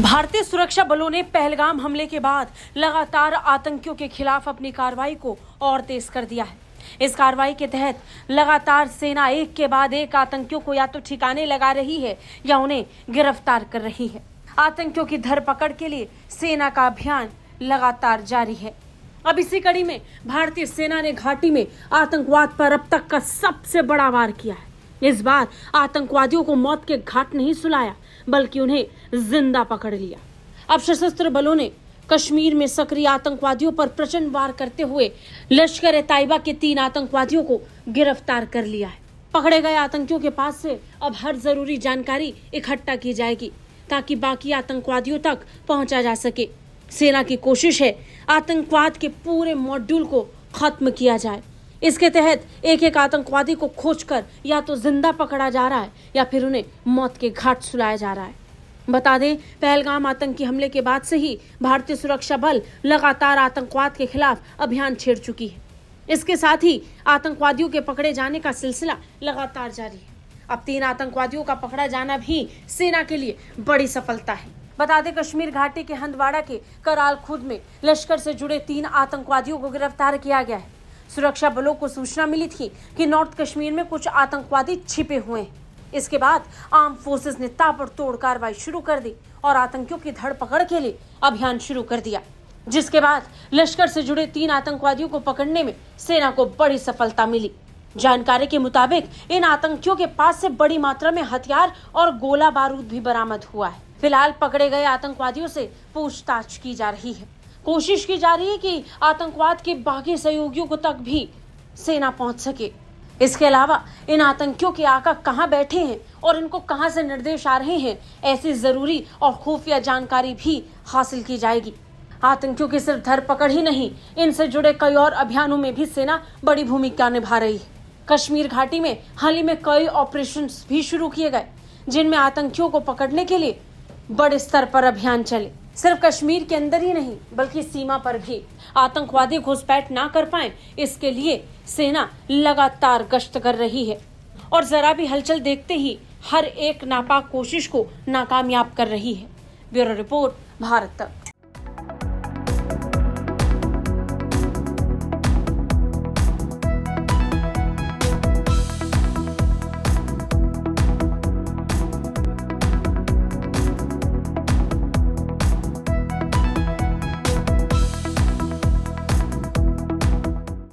भारतीय सुरक्षा बलों ने पहलगाम हमले के बाद लगातार आतंकियों के खिलाफ अपनी कार्रवाई को और तेज कर दिया है। इस कार्रवाई के तहत लगातार सेना एक के बाद एक आतंकियों को या तो ठिकाने लगा रही है या उन्हें गिरफ्तार कर रही है। आतंकियों की धरपकड़ के लिए सेना का अभियान लगातार जारी है। अब इसी कड़ी में भारतीय सेना ने घाटी में आतंकवाद पर अब तक का सबसे बड़ा वार किया है। इस बार आतंकवादियों को मौत के घाट नहीं सुलाया, बल्कि उन्हें जिंदा पकड़ लिया। अब सशस्त्र बलों ने कश्मीर में सक्रिय आतंकवादियों पर प्रचंड वार करते हुए लश्कर-ए-तैयबा के 3 आतंकवादियों को गिरफ्तार कर लिया है। पकड़े गए आतंकियों के पास से अब हर जरूरी जानकारी इकट्ठा की जाएगी ताकि बाकी आतंकवादियों तक पहुंचा जा सके। सेना की कोशिश है आतंकवाद के पूरे मॉड्यूल को खत्म किया जाए। इसके तहत एक एक आतंकवादी को खोजकर या तो जिंदा पकड़ा जा रहा है या फिर उन्हें मौत के घाट सुलाया जा रहा है। बता दें, पहलगाम आतंकी हमले के बाद से ही भारतीय सुरक्षा बल लगातार आतंकवाद के खिलाफ अभियान छेड़ चुकी है। इसके साथ ही आतंकवादियों के पकड़े जाने का सिलसिला लगातार जारी है। अब 3 आतंकवादियों का पकड़ा जाना भी सेना के लिए बड़ी सफलता है। बता दें, कश्मीर घाटी के हंदवाड़ा के कराल खुर्द में लश्कर से जुड़े 3 आतंकवादियों को गिरफ्तार किया गया है। सुरक्षा बलों को सूचना मिली थी कि नॉर्थ कश्मीर में कुछ आतंकवादी छिपे हुए हैं। इसके बाद आर्म फोर्सेस ने ताबड़तोड़ कार्रवाई शुरू कर दी और आतंकियों की धरपकड़ के लिए अभियान शुरू कर दिया, जिसके बाद लश्कर से जुड़े 3 आतंकवादियों को पकड़ने में सेना को बड़ी सफलता मिली। जानकारी के मुताबिक इन आतंकियों के पास से बड़ी मात्रा में हथियार और गोला बारूद भी बरामद हुआ है। फिलहाल पकड़े गए आतंकवादियों से पूछताछ की जा रही है। कोशिश की जा रही है कि आतंकवाद के बाकी सहयोगियों को तक भी सेना पहुंच सके। इसके अलावा इन आतंकियों के आका कहां बैठे हैं और इनको कहां से निर्देश आ रहे हैं, ऐसी जरूरी और खुफिया जानकारी भी हासिल की जाएगी। आतंकियों की सिर्फ धरपकड़ ही नहीं, इनसे जुड़े कई और अभियानों में भी सेना बड़ी भूमिका निभा रही है। कश्मीर घाटी में हाल ही में कई ऑपरेशन भी शुरू किए गए, जिनमें आतंकियों को पकड़ने के लिए बड़े स्तर पर अभियान चले। सिर्फ कश्मीर के अंदर ही नहीं, बल्कि सीमा पर भी आतंकवादी घुसपैठ ना कर पाए, इसके लिए सेना लगातार गश्त कर रही है और जरा भी हलचल देखते ही हर एक नापाक कोशिश को नाकामयाब कर रही है। ब्यूरो रिपोर्ट, भारत तक।